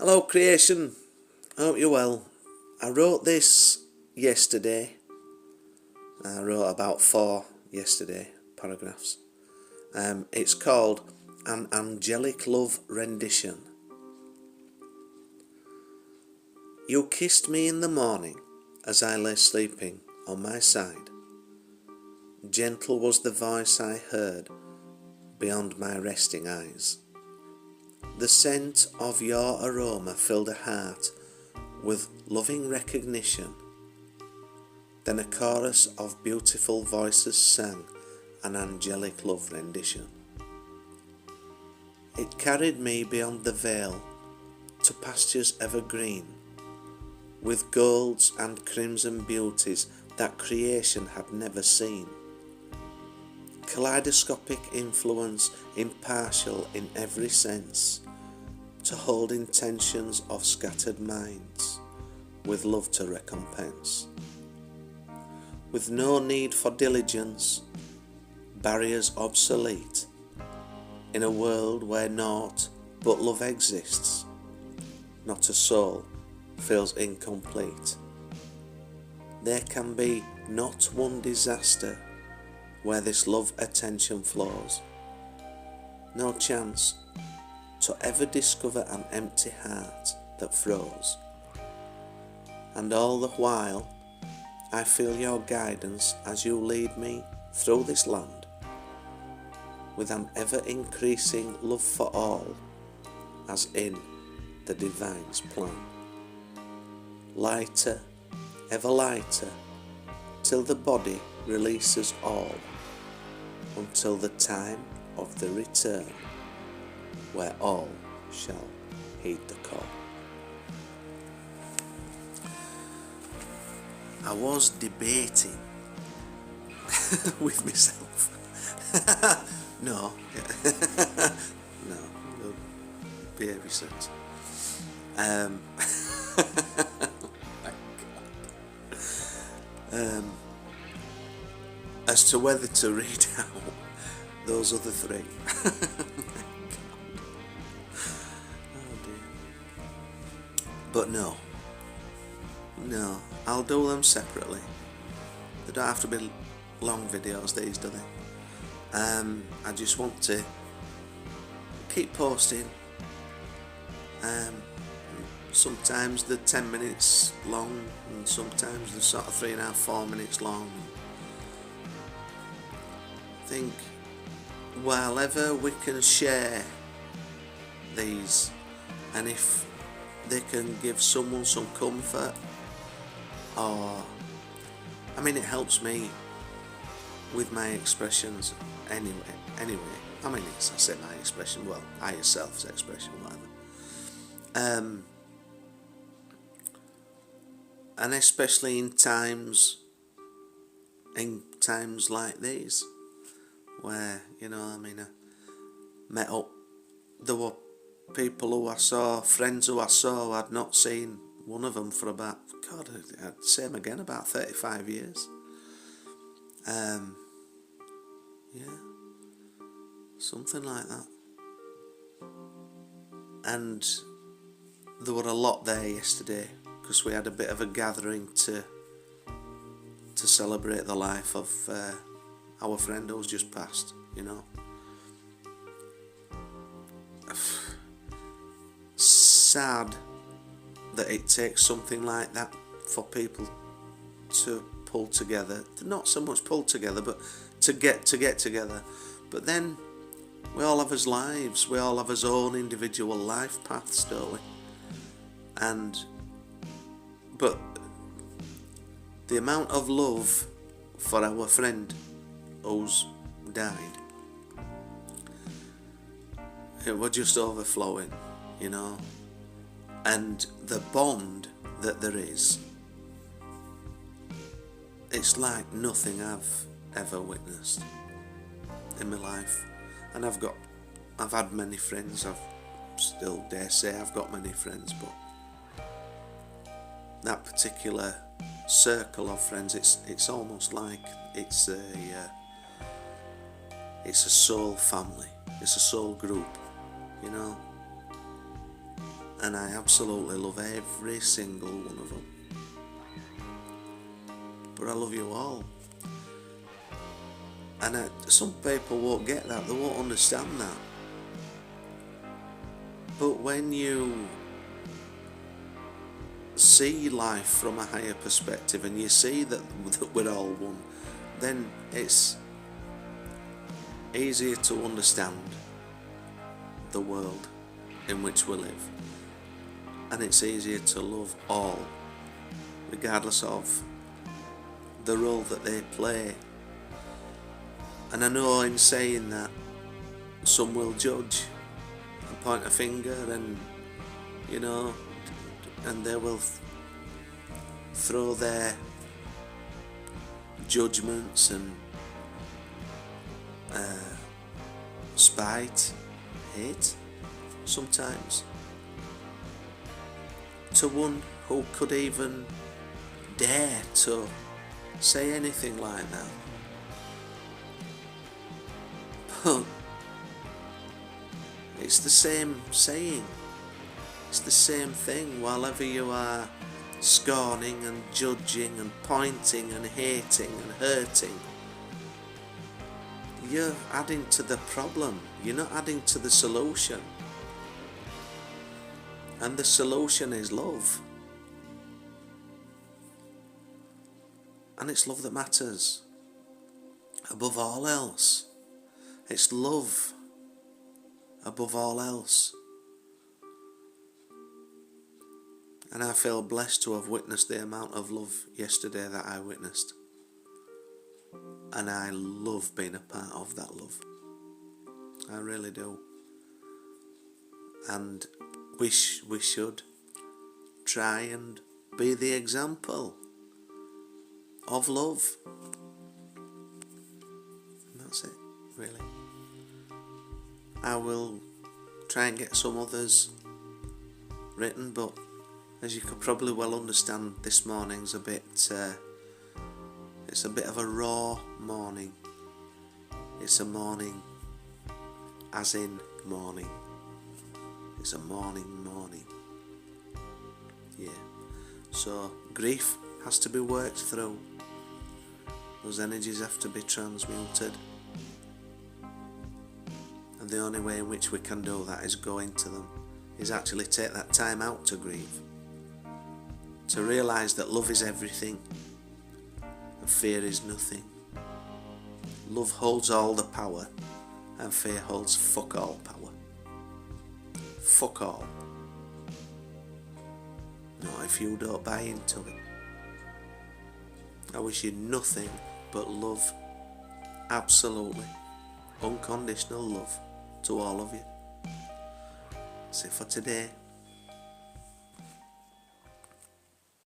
Hello creation, I hope you're well. I wrote this yesterday. I wrote about 4 yesterday, paragraphs. It's called An Angelic Love Rendition. You kissed me in the morning as I lay sleeping on my side. Gentle was the voice I heard beyond my resting eyes. The scent of your aroma filled a heart with loving recognition. Then a chorus of beautiful voices sang an angelic love rendition. It carried me beyond the veil to pastures evergreen, with golds and crimson beauties that creation had never seen. Kaleidoscopic influence, impartial in every sense, to hold intentions of scattered minds, with love to recompense. With no need for diligence, barriers obsolete, in a world where naught but love exists, not a soul feels incomplete. There can be not one disaster where this love attention flows. No chance to ever discover an empty heart that froze. And all the while I feel your guidance as you lead me through this land, with an ever increasing love for all, as in the divine's plan. Lighter, ever lighter, till the body releases all, until the time of the return, where all shall heed the call. I was debating with myself. No, no, behave yourselves. As to whether to read out those other 3. Oh dear. But no, I'll do them separately. They don't have to be long videos, these, do they? I just want to keep posting. Sometimes they're 10 minutes long, and sometimes they're sort of 3.5, 4 minutes long. I think while ever we can share these, and if they can give someone some comfort, or it helps me with my expressions anyway. I say my expression, well, I yourself's expression, whatever. And especially in times like these, where, I met up, there were people who I saw, friends who I saw, I'd not seen one of them for about, I'd say them again, about 35 years. Yeah, something like that. And there were a lot there yesterday, because we had a bit of a gathering to celebrate the life of our friend who's just passed, Sad that it takes something like that for people to pull together. Not so much pull together, but to get together. But then we all have our lives, we all have our own individual life paths, don't we? But the amount of love for our friend who's died, it was just overflowing, and the bond that there is, it's like nothing I've ever witnessed in my life. And I've had many friends, I've still dare say I've got many friends, but that particular circle of friends, it's almost like it's a soul family, it's a soul group, and I absolutely love every single one of them. But I love you all. And some people won't get that, they won't understand that. But when you see life from a higher perspective and you see that we're all one, then it's easier to understand the world in which we live. And it's easier to love all, regardless of the role that they play. And I know in saying that, some will judge and point a finger and, and they will throw their judgments and spite, hate, sometimes, to one who could even dare to say anything like that. But it's the same saying, it's the same thing. Whilever you are scorning and judging and pointing and hating and hurting, you're adding to the problem, you're not adding to the solution. And the solution is love. And it's love that matters above all else. It's love above all else. And I feel blessed to have witnessed the amount of love yesterday that I witnessed. And I love being a part of that love. I really do. And wish we should try and be the example of love. And that's it, really. I will try and get some others written, but as you could probably well understand, this morning's it's a bit of a raw morning. It's a morning as in morning. It's a morning. Yeah. So grief has to be worked through. Those energies have to be transmuted. And the only way in which we can do that is go into them. Is actually take that time out to grieve. To realise that love is everything. And fear is nothing. Love holds all the power. And fear holds fuck all power. Fuck all. Not if you don't buy into it. I wish you nothing but love. Absolutely. Unconditional love to all of you. That's it for today.